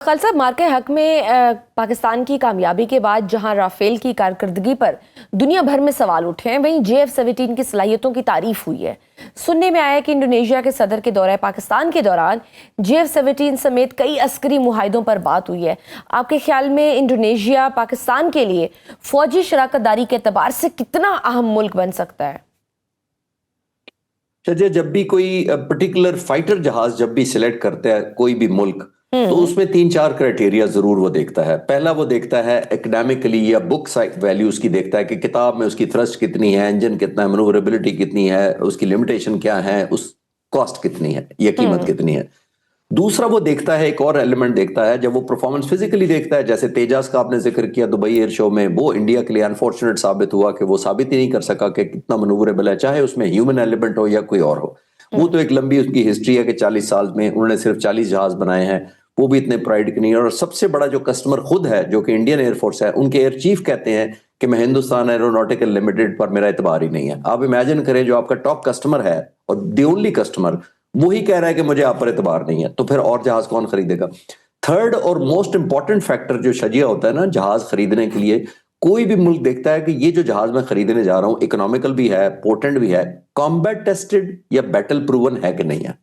खालसा मार्के हक में पाकिस्तान की कामयाबी के बाद जहां राफेल की कारकर्दगी पर दुनिया भर में सवाल उठे हैं, वहीं JF-17 की सलाहियतों की तारीफ हुई है। सुनने में आया कि इंडोनेशिया के सदर के दौरे पाकिस्तान के दौरान JF-17 समेत कई अस्करी मुआहिदों पर बात हुई है। आपके ख्याल में इंडोनेशिया पाकिस्तान के लिए फौजी शराकतदारी के एतबार से कितना अहम मुल्क बन सकता है? जब भी कोई पर्टिकुलर फाइटर जहाज जब भी सिलेक्ट करता है कोई भी मुल्क, तो उसमें 3-4 क्राइटेरिया जरूर वो देखता है। पहला वो देखता है एकेडमिकली या बुक वैल्यू उसकी देखता है कि किताब में उसकी थ्रस्ट कितनी है, इंजन कितना है, मनूवरेबिलिटी कितनी है, उसकी लिमिटेशन क्या है, उस कॉस्ट कितनी है या कीमत कितनी है। दूसरा वो देखता है, एक और एलिमेंट देखता है जब वो परफॉर्मेंस फिजिकली देखता है, जैसे तेजास का आपने जिक्र किया दुबई एयर शो में, वो इंडिया के लिए अनफॉर्चुनेट साबित हुआ कि वो साबित ही नहीं कर सका कि कितना मनूवरेबल है, चाहे उसमें ह्यूमन एलिमेंट हो या कोई और हो। वो तो एक लंबी उसकी हिस्ट्री है कि 40 साल में उन्होंने सिर्फ 40 जहाज बनाए हैं, वो भी इतने प्राइड के नहीं। और सबसे बड़ा जो कस्टमर खुद है, जो कि इंडियन एयरफोर्स है, उनके एयर चीफ कहते हैं कि मैं हिंदुस्तान एरोनॉटिकल लिमिटेड पर मेरा एतबार ही नहीं है। आप इमेजिन करें, जो आपका टॉप कस्टमर है और द ओनली कस्टमर, वही कह रहा है कि मुझे आप पर एतबार नहीं है, तो फिर और जहाज कौन खरीदेगा? थर्ड और मोस्ट इंपॉर्टेंट फैक्टर जो शजिया होता है ना जहाज खरीदने के लिए, कोई भी मुल्क देखता है कि ये जो जहाज मैं खरीदने जा रहा हूं इकोनॉमिकल भी है, पोर्टेंट भी है, कॉम्बैट टेस्टेड या बैटल प्रूवन है कि नहीं है।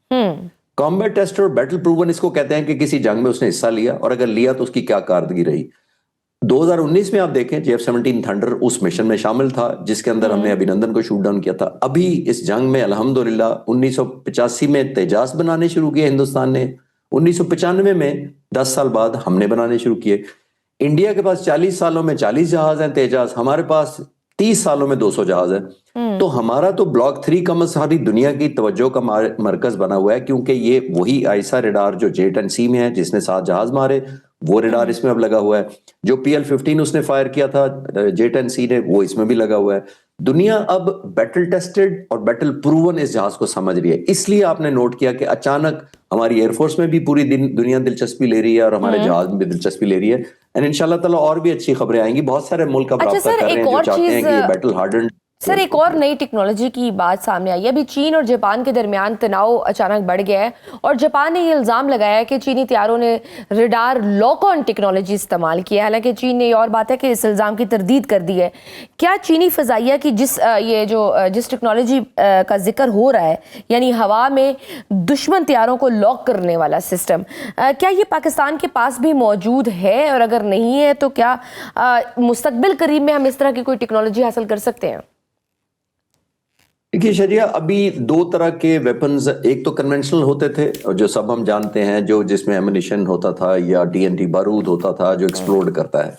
कॉम्बैट टेस्टेड और बैटल प्रूवन इसको कहते हैं कि किसी जंग में उसने हिस्सा लिया, और अगर लिया तो उसकी क्या कारदगी रही। 2019 में आप देखें JF-17 थंडर उस मिशन में शामिल था जिसके अंदर हमने अभिनंदन को शूट डाउन किया था। अभी इस जंग में अल्हम्दुलिल्लाह 1985 में तेजास बनाने शुरू किए हिंदुस्तान ने, 1995 में 10 साल बाद हमने बनाने शुरू किए। इंडिया के पास 40 सालों में 40 जहाज हैं तेजास, हमारे पास 30 सालों में 200 जहाज हैं। तो हमारा तो ब्लॉक 3 का सारी दुनिया की तवज्जो का मरकज बना हुआ है, क्योंकि ये वही आयसा रडार जो J-10C में है जिसने 7 जहाज मारे, वो रडार इसमें अब लगा हुआ है। जो PL-15 उसने फायर किया था J-10C ने, वो इसमें भी लगा हुआ है। दुनिया अब बैटल टेस्टेड और बैटल प्रूवन इस जहाज को समझ रही है। इसलिए आपने नोट किया कि अचानक हमारी एयरफोर्स में भी पूरी दुनिया दिलचस्पी ले रही है और हमारे जहाज में भी दिलचस्पी ले रही है। एंड इंशाल्लाह ताला और भी अच्छी खबरें आएंगी। बहुत सारे मुल्क अब राब्ता कर रहे हैं जो चाहते हैं कि ये बैटल हार्डन। सर, एक और नई टेक्नोलॉजी की बात सामने आई है। अभी चीन और जापान के दरमियान तनाव अचानक बढ़ गया है और जापान ने ये इल्ज़ाम लगाया है कि चीनी तैयारों ने रडार लॉक ऑन टेक्नोलॉजी इस्तेमाल की है। हालांकि चीन ने ये और बात है कि इस इल्ज़ाम की तरदीद कर दी है। क्या चीनी फ़ज़ाइया की जिस टेक्नोलॉजी का जिक्र हो रहा है, यानी हवा में दुश्मन तैयारों को लॉक करने वाला सिस्टम, क्या ये पाकिस्तान के पास भी मौजूद है? और अगर नहीं है तो क्या मुस्तकबिल करीब में हम इस तरह की कोई टेक्नोलॉजी हासिल कर सकते हैं? देखिए शरिया, अभी 2 तरह के वेपन्स, एक तो कन्वेंशनल होते थे और जो सब हम जानते हैं, जो जिसमें एमुनिशन होता था या TNT बारूद होता था जो एक्सप्लोड करता है।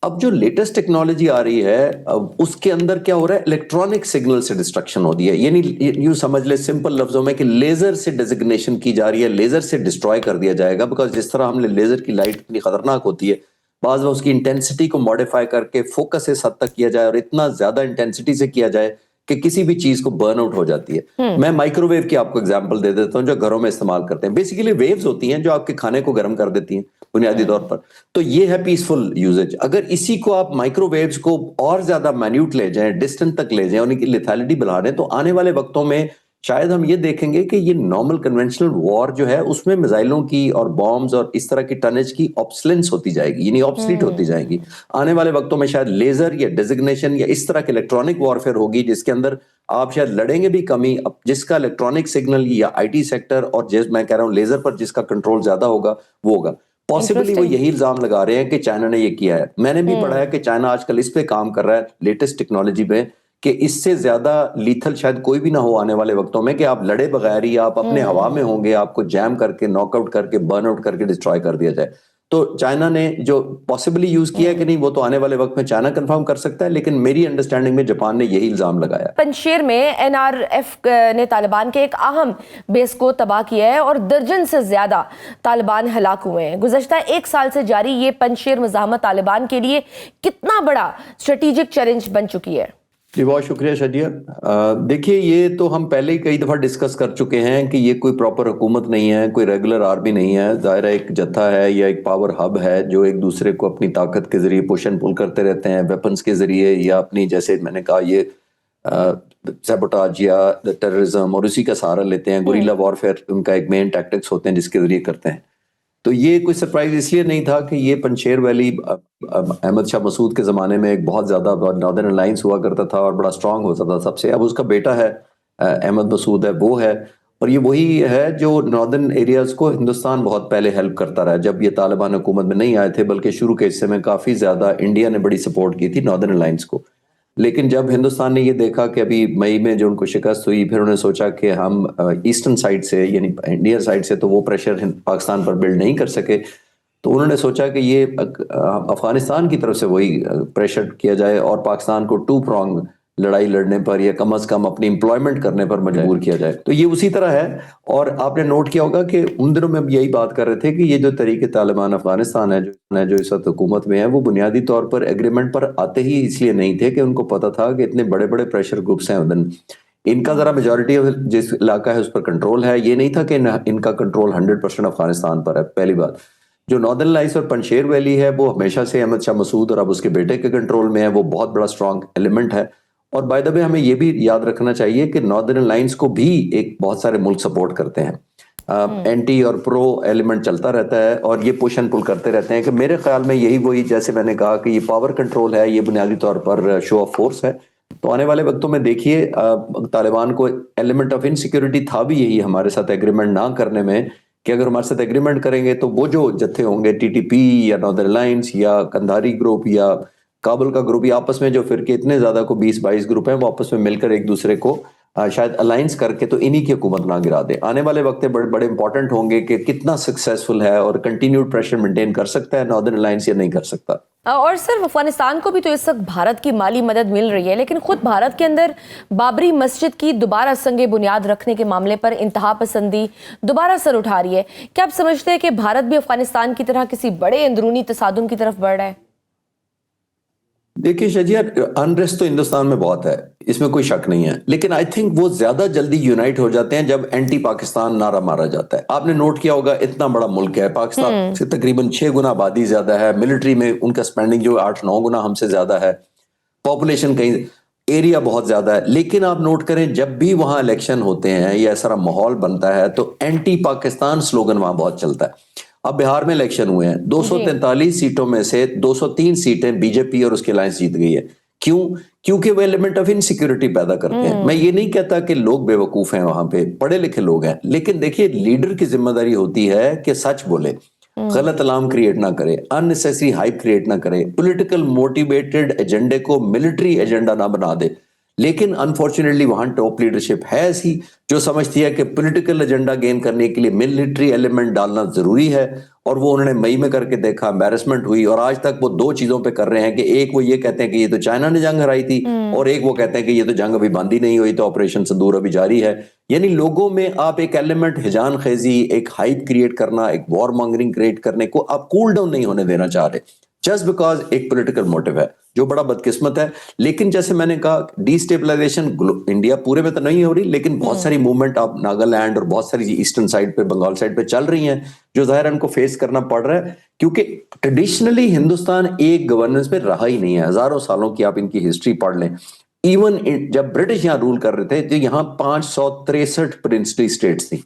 अब जो लेटेस्ट टेक्नोलॉजी आ रही है, अब उसके अंदर क्या हो रहा है, इलेक्ट्रॉनिक सिग्नल से डिस्ट्रक्शन होती है। यानी यूं समझ ले सिंपल लफ्जों में कि लेजर से डेजिग्नेशन की जा रही है, लेजर से डिस्ट्रॉय कर दिया जाएगा। बिकॉज जिस तरह हमने लेजर की लाइट इतनी खतरनाक होती है, बाज़ बार उसकी इंटेंसिटी को मॉडिफाई करके फोकस इस हद तक किया जाए और इतना ज्यादा इंटेंसिटी से किया जाए कि किसी भी चीज को बर्न आउट हो जाती है। मैं माइक्रोवेव की आपको एग्जांपल दे देता हूं जो घरों में इस्तेमाल करते हैं। बेसिकली वेव्स होती हैं जो आपके खाने को गर्म कर देती हैं बुनियादी तौर पर। तो ये है पीसफुल यूजेज। अगर इसी को आप माइक्रोवेव्स को और ज्यादा माइन्यूट ले जाएं, डिस्टेंट तक ले जाएं, उनकी लिथैलिटी बढ़ा दें, तो आने वाले वक्तों में शायद हम ये देखेंगे कि ये नॉर्मल कन्वेंशनल वॉर जो है उसमें मिसाइलों की और बॉम्ब्स और इस तरह की टनेज की ऑब्सलेंस होती जाएगी, यानी ऑब्सलीट होती जाएगी। आने वाले वक्तों में शायद लेजर या डेजिग्नेशन या इस तरह की इलेक्ट्रॉनिक वॉरफेयर होगी जिसके अंदर आप शायद लड़ेंगे भी कमी, जिसका इलेक्ट्रॉनिक सिग्नल या IT सेक्टर और मैं कह रहा हूं लेजर पर जिसका कंट्रोल ज्यादा होगा वो होगा। पॉसिबली वो यही इल्जाम लगा रहे हैं कि चाइना ने ये किया है। मैंने भी पढ़ा है कि चाइना आजकल इस पे काम कर रहा है लेटेस्ट टेक्नोलॉजी पे, कि इससे ज्यादा लीथल शायद कोई भी ना हो आने वाले वक्तों में, कि आप लड़े बगैर ही आप अपने हवा में होंगे, आपको जैम करके, नॉकआउट करके, बर्न आउट करके डिस्ट्रॉय कर दिया जाए। तो चाइना ने जो पॉसिबली यूज किया है कि नहीं, वो तो आने वाले वक्त में चाइना कंफर्म कर सकता है, लेकिन मेरी अंडरस्टैंडिंग में जापान ने यही इल्जाम लगाया। पंजशेर में NRF ने तालिबान के एक अहम बेस को तबाह किया है और दर्जन से ज्यादा तालिबान हलाक हुए हैं। गुज़श्ता 1 साल से जारी ये पंजशेर मुज़ाहमत तालिबान के लिए कितना बड़ा स्ट्रेटेजिक चैलेंज बन चुकी है? जी बहुत शुक्रिया शदिया। देखिए, ये तो हम पहले ही कई दफ़ा डिस्कस कर चुके हैं कि ये कोई प्रॉपर हुकूमत नहीं है, कोई रेगुलर आर्मी नहीं है। ज़ाहिर है एक जत्था है या एक पावर हब है जो एक दूसरे को अपनी ताकत के जरिए पुश एंड पुल करते रहते हैं, वेपन्स के जरिए या अपनी, जैसे मैंने कहा, ये सैबोटाज या टेररिज्म, और उसी का सहारा लेते हैं। गुरिल्ला वॉरफेयर उनका एक मेन टैक्टिक्स होते हैं जिसके जरिए करते हैं। तो ये कोई सरप्राइज इसलिए नहीं था कि ये पंशेर वैली अहमद शाह मसूद के ज़माने में एक बहुत ज़्यादा नॉर्दर्न अलायंस हुआ करता था और बड़ा स्ट्रांग होता था सबसे। अब उसका बेटा है अहमद मसूद है, वो है, और ये वही है जो नॉर्दर्न एरियाज़ को हिंदुस्तान बहुत पहले हेल्प करता रहा। जब ये तालिबान हुकूमत में नहीं आए थे, बल्कि शुरू के हिस्से में काफ़ी ज़्यादा इंडिया ने बड़ी सपोर्ट की थी नॉर्दर्न अलायंस को। लेकिन जब हिंदुस्तान ने ये देखा कि अभी मई में जो उनको शिकस्त हुई, फिर उन्होंने सोचा कि हम ईस्टर्न साइड से यानी इंडिया साइड से तो वो प्रेशर पाकिस्तान पर बिल्ड नहीं कर सके, तो उन्होंने सोचा कि ये अफगानिस्तान की तरफ से वही प्रेशर किया जाए और पाकिस्तान को टू प्रॉन्ग लड़ाई लड़ने पर या कम से कम अपनी एम्प्लॉयमेंट करने पर मजबूर किया जाए। तो ये उसी तरह है। और आपने नोट किया होगा कि उन दिनों में हम यही बात कर रहे थे कि ये जो तरीके तालिबान अफगानिस्तान है जो इस वक्त हुकूमत में है, वो बुनियादी तौर पर एग्रीमेंट पर आते ही इसलिए नहीं थे कि उनको पता था कि इतने बड़े बड़े प्रेशर ग्रुप्स हैं उधर, इनका जरा मेजोरिटी जिस इलाका है उस पर कंट्रोल है। ये नहीं था कि इनका कंट्रोल 100% अफगानिस्तान पर है। पहली बात, जो नॉर्दर्न लाइट्स और पंशेर वैली है वो हमेशा से अहमद शाह मसूद और अब उसके बेटे के कंट्रोल में है, वो बहुत बड़ा स्ट्रॉन्ग एलिमेंट है। और बाय द वे हमें ये भी याद रखना चाहिए कि नॉर्दर्न लाइन्स को भी एक बहुत सारे मुल्क सपोर्ट करते हैं। एंटी और प्रो एलिमेंट चलता रहता है और ये पुश एंड पुल करते रहते हैं कि मेरे ख्याल में यही वही, जैसे मैंने कहा कि ये पावर कंट्रोल है, ये बुनियादी तौर पर शो ऑफ फोर्स है। तो आने वाले वक्तों में देखिए तालिबान को एलिमेंट ऑफ इनसिक्योरिटी था भी यही हमारे साथ एग्रीमेंट ना करने में, कि अगर हमारे साथ एग्रीमेंट करेंगे तो वो जो जत्थे होंगे टीटीपी या नॉर्दर्न अलायंस या कंधारी ग्रुप या काबुल का ग्रुप, या आपस में जो फिरके इतने ज्यादा को 20-22 ग्रुप हैं, वो आपस में मिलकर एक दूसरे को शायद अलायंस करके तो इन्हीं की हुकूमत ना गिरा दे। आने वाले वक्त बड़े बड़े इंपॉर्टेंट होंगे कि कितना सक्सेसफुल है और कंटिन्यूड प्रेशर मेंटेन कर सकता है नॉर्दर्न अलायंस या नहीं कर सकता। और सिर्फ अफगानिस्तान को भी तो इस वक्त भारत की माली मदद मिल रही है, लेकिन खुद भारत के अंदर बाबरी मस्जिद की दोबारा संगे बुनियाद रखने के मामले पर इंतहा पसंदी दोबारा सर उठा रही है। क्या आप समझते हैं कि भारत भी अफगानिस्तान की तरह किसी बड़े अंदरूनी तसादुम की तरफ बढ़ रहा है? देखिए शजिया, अनरेस्ट तो हिंदुस्तान में बहुत है, इसमें कोई शक नहीं है, लेकिन आई थिंक वो ज्यादा जल्दी यूनाइट हो जाते हैं जब एंटी पाकिस्तान नारा मारा जाता है। आपने नोट किया होगा, इतना बड़ा मुल्क है, पाकिस्तान से तकरीबन 6 गुना आबादी ज्यादा है, मिलिट्री में उनका स्पेंडिंग जो 8-9 गुना हमसे ज्यादा है, पॉपुलेशन कहीं, एरिया बहुत ज्यादा है। लेकिन आप नोट करें, जब भी वहां इलेक्शन होते हैं या ऐसा माहौल बनता है तो एंटी पाकिस्तान स्लोगन वहां बहुत चलता है। अब बिहार में इलेक्शन हुए हैं, 243 सीटों में से 203 सीटें बीजेपी और उसकी अलायंस जीत गई है। क्यों? क्योंकि वो एलिमेंट ऑफ इनसिक्योरिटी पैदा करते हैं। मैं ये नहीं कहता कि लोग बेवकूफ हैं, वहां पे पढ़े लिखे लोग हैं, लेकिन देखिए लीडर की जिम्मेदारी होती है कि सच बोले, गलत अलार्म क्रिएट ना करे, अननेसेसरी हाइप क्रिएट ना करे, पॉलिटिकल मोटिवेटेड एजेंडे को मिलिट्री एजेंडा ना बना दे। लेकिन अनफॉर्चुनेटली वहां टॉप लीडरशिप है ऐसी जो समझती है कि पॉलिटिकल एजेंडा गेन करने के लिए मिलिट्री एलिमेंट डालना जरूरी है, और वो उन्होंने मई में करके देखा, एम्बैरेसमेंट हुई, और आज तक वो 2 चीजों पे कर रहे हैं कि एक वो ये कहते हैं कि ये तो चाइना ने जंग हराई थी, और एक वो कहते हैं कि ये तो जंग अभी बंद ही नहीं हुई, तो ऑपरेशन सिंदूर अभी जारी है। यानी लोगों में आप एक एलिमेंट हिजान खेजी, एक हाइप क्रिएट करना, एक वॉर मॉन्गरिंग क्रिएट करने को आप कूल डाउन नहीं होने देना चाह रहे, जस्ट बिकॉज एक पॉलिटिकल मोटिव है, जो बड़ा बदकिस्मत है। लेकिन जैसे मैंने कहा, डिस्टेबलाइजेशन इंडिया पूरे में तो नहीं हो रही, लेकिन बहुत सारी मूवमेंट आप नागालैंड और बहुत सारी ईस्टर्न साइड पे, बंगाल साइड पे चल रही हैं, जो जाहिर इनको फेस करना पड़ रहा है, क्योंकि ट्रेडिशनली हिंदुस्तान एक गवर्नेंस में रहा ही नहीं है। हजारों सालों की आप इनकी हिस्ट्री पढ़ लें। इवन जब ब्रिटिश यहाँ रूल कर रहे थे तो यहाँ 563 प्रिंसली स्टेट्स थी।